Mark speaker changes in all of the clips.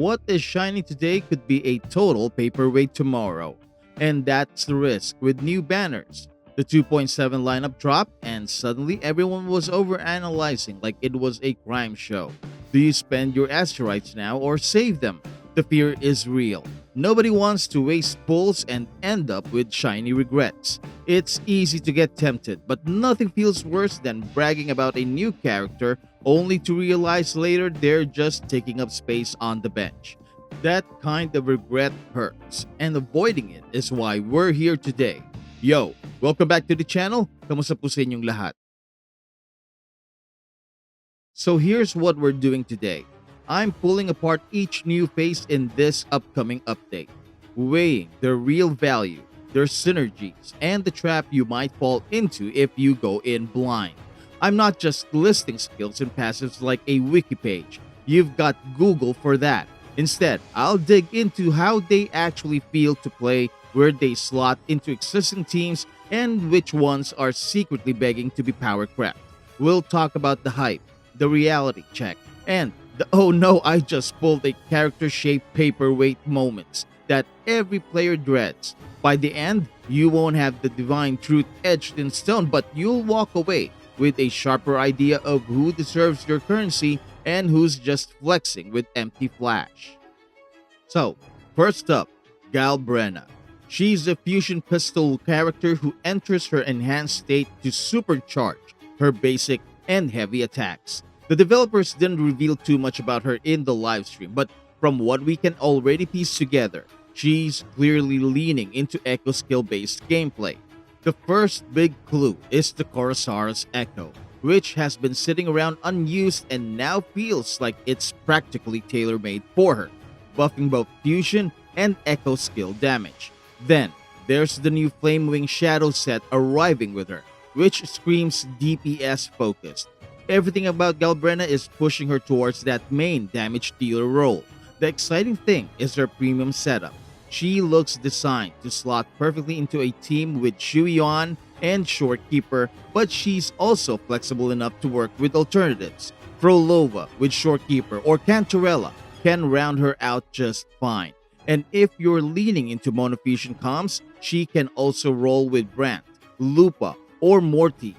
Speaker 1: What is shiny today could be a total paperweight tomorrow. And that's the risk with new banners. The 2.7 lineup dropped, and suddenly everyone was overanalyzing like it was a crime show. Do you spend your Astrites now or save them? The fear is real. Nobody wants to waste pulls and end up with shiny regrets. It's easy to get tempted, but nothing feels worse than bragging about a new character only to realize later they're just taking up space on the bench. That kind of regret hurts, and avoiding it is why we're here today. Yo, welcome back to the channel. Kamusta po sa inyong lahat? So here's what we're doing today. I'm pulling apart each new face in this upcoming update, weighing their real value, their synergies, and the trap you might fall into if you go in blind. I'm not just listing skills and passives like a wiki page. You've got Google for that. Instead, I'll dig into how they actually feel to play, where they slot into existing teams, and which ones are secretly begging to be power crept. We'll talk about the hype, the reality check, and the oh no, I just pulled a character-shaped paperweight moments that every player dreads. By the end, you won't have the divine truth etched in stone, but you'll walk away with a sharper idea of who deserves your currency and who's just flexing with empty flash. So, first up, Galbrena. She's a fusion pistol character who enters her enhanced state to supercharge her basic and heavy attacks. The developers didn't reveal too much about her in the livestream, but from what we can already piece together, she's clearly leaning into echo skill based gameplay. The first big clue is the Corsair's Echo, which has been sitting around unused and now feels like it's practically tailor-made for her, buffing both fusion and echo skill damage. Then, there's the new Flamewing Shadow set arriving with her, which screams DPS focused. Everything about Galbrena is pushing her towards that main damage dealer role. The exciting thing is her premium setup. She looks designed to slot perfectly into a team with Qiuyuan and Shorekeeper, but she's also flexible enough to work with alternatives. Frolova with Shorekeeper or Cantarella can round her out just fine. And if you're leaning into monofusion comms, she can also roll with Brant, Lupa, or Morty.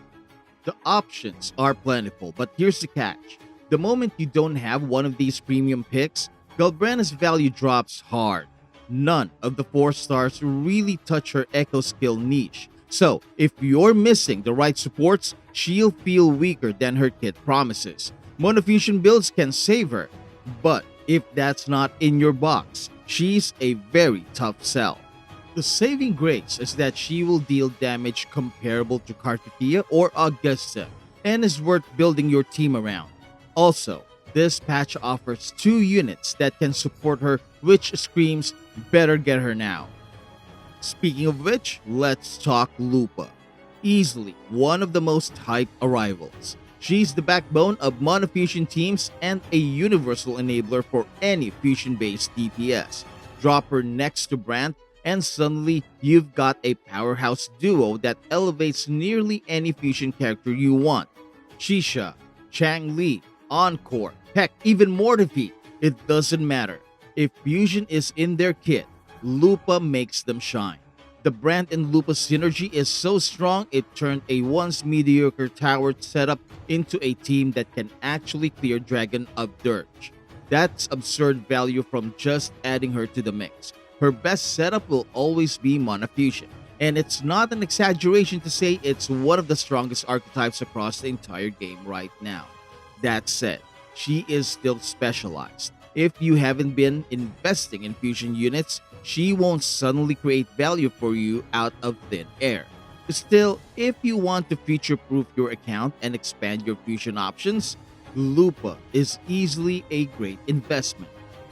Speaker 1: The options are plentiful, but here's the catch. The moment you don't have one of these premium picks, Galbrena's value drops hard. None of the 4 stars really touch her echo skill niche. So, if you're missing the right supports, she'll feel weaker than her kit promises. Monofusion builds can save her, but if that's not in your box, she's a very tough sell. The saving grace is that she will deal damage comparable to Karkatia or Augusta and is worth building your team around. Also, this patch offers 2 units that can support her, which screams better get her now. Speaking of which, let's talk Lupa. Easily one of the most hyped arrivals. She's the backbone of monofusion teams and a universal enabler for any fusion-based DPS. Drop her next to Brant, and suddenly you've got a powerhouse duo that elevates nearly any fusion character you want. Shisha, Changli, Encore, heck, even Mortifi. It doesn't matter. If fusion is in their kit, Lupa makes them shine. The Brant and Lupa synergy is so strong it turned a once mediocre tower setup into a team that can actually clear Dragon of Dirge. That's absurd value from just adding her to the mix. Her best setup will always be monofusion, and it's not an exaggeration to say it's one of the strongest archetypes across the entire game right now. That said, she is still specialized. If you haven't been investing in fusion units, she won't suddenly create value for you out of thin air. Still, if you want to future-proof your account and expand your fusion options, Lupa is easily a great investment.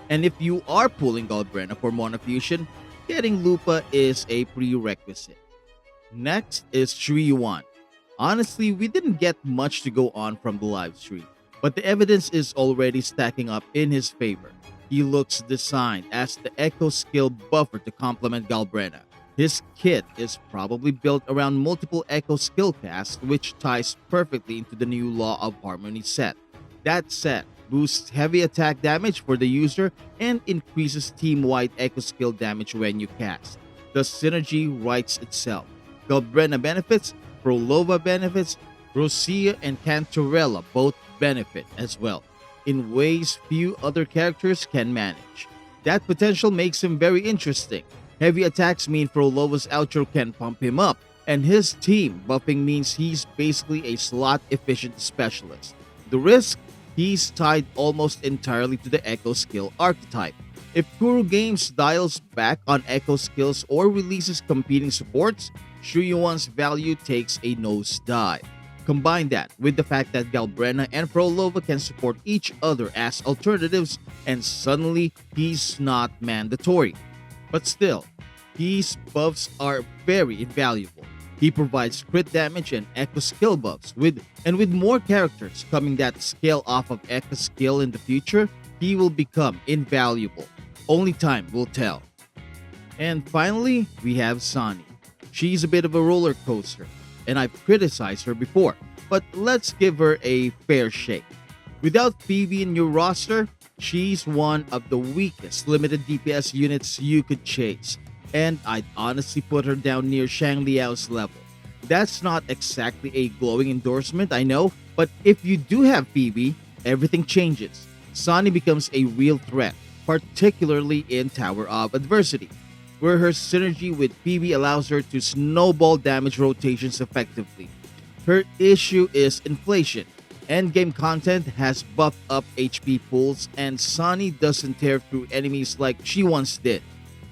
Speaker 1: And if you are pulling Galbrena for monofusion, getting Lupa is a prerequisite. Next is Qiuyuan. Honestly, we didn't get much to go on from the live stream, but the evidence is already stacking up in his favor. He looks designed as the echo skill buffer to complement Galbrena. His kit is probably built around multiple echo skill casts, which ties perfectly into the new Law of Harmony set. That said, boosts heavy attack damage for the user, and increases team-wide echo skill damage when you cast. The synergy writes itself. Galbrena benefits, Prolova benefits, Roccia and Cantarella both benefit as well, in ways few other characters can manage. That potential makes him very interesting. Heavy attacks mean Prolova's outro can pump him up, and his team buffing means he's basically a slot-efficient specialist. The risk? He's tied almost entirely to the Echo skill archetype. If Kuro Games dials back on Echo skills or releases competing supports, Qiuyuan's value takes a nosedive. Combine that with the fact that Galbrena and Prolova can support each other as alternatives, and suddenly he's not mandatory. But still, these buffs are very invaluable. He provides crit damage and Echo skill buffs, with more characters coming that scale off of Echo skill in the future, he will become invaluable. Only time will tell. And finally, we have Zani. She's a bit of a roller coaster, and I've criticized her before, but let's give her a fair shake. Without Phoebe in your roster, she's one of the weakest limited DPS units you could chase, and I'd honestly put her down near Shang Liao's level. That's not exactly a glowing endorsement, I know, but if you do have Phoebe, everything changes. Zani becomes a real threat, particularly in Tower of Adversity, where her synergy with Phoebe allows her to snowball damage rotations effectively. Her issue is inflation. Endgame content has buffed up HP pools, and Zani doesn't tear through enemies like she once did.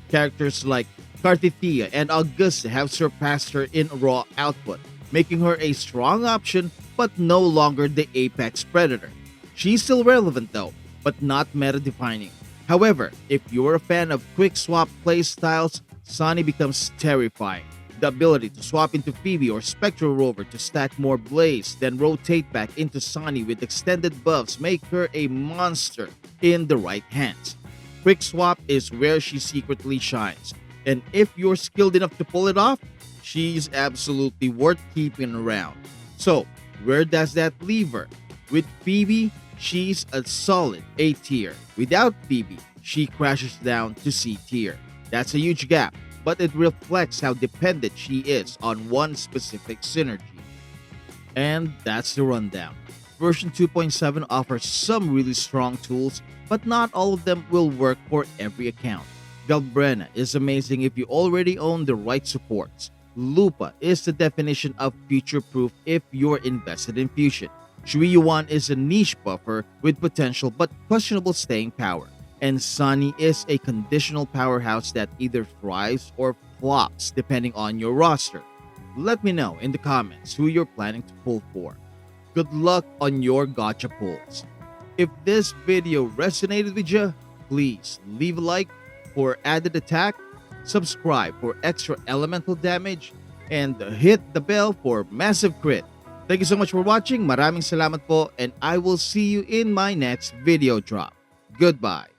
Speaker 1: Characters like Kartithia and Augusta have surpassed her in raw output, making her a strong option but no longer the apex predator. She's still relevant though, but not meta-defining. However, if you're a fan of quick swap playstyles, Zani becomes terrifying. The ability to swap into Phoebe or Spectral Rover to stack more Blaze, then rotate back into Zani with extended buffs make her a monster in the right hands. Quick swap is where she secretly shines, and if you're skilled enough to pull it off, she's absolutely worth keeping around. So, where does that leave her? With Phoebe, she's a solid A tier. Without Phoebe, she crashes down to C tier. That's a huge gap, but it reflects how dependent she is on one specific synergy. And that's the rundown. Version 2.7 offers some really strong tools, but not all of them will work for every account. Galbrena is amazing if you already own the right supports. Lupa is the definition of future-proof if you're invested in fusion. Qiuyuan is a niche buffer with potential but questionable staying power. And Zani is a conditional powerhouse that either thrives or flops depending on your roster. Let me know in the comments who you're planning to pull for. Good luck on your gacha pulls. If this video resonated with you, please leave a like for added attack, subscribe for extra elemental damage, and hit the bell for massive crit. Thank you so much for watching. Maraming salamat po, and I will see you in my next video drop. Goodbye.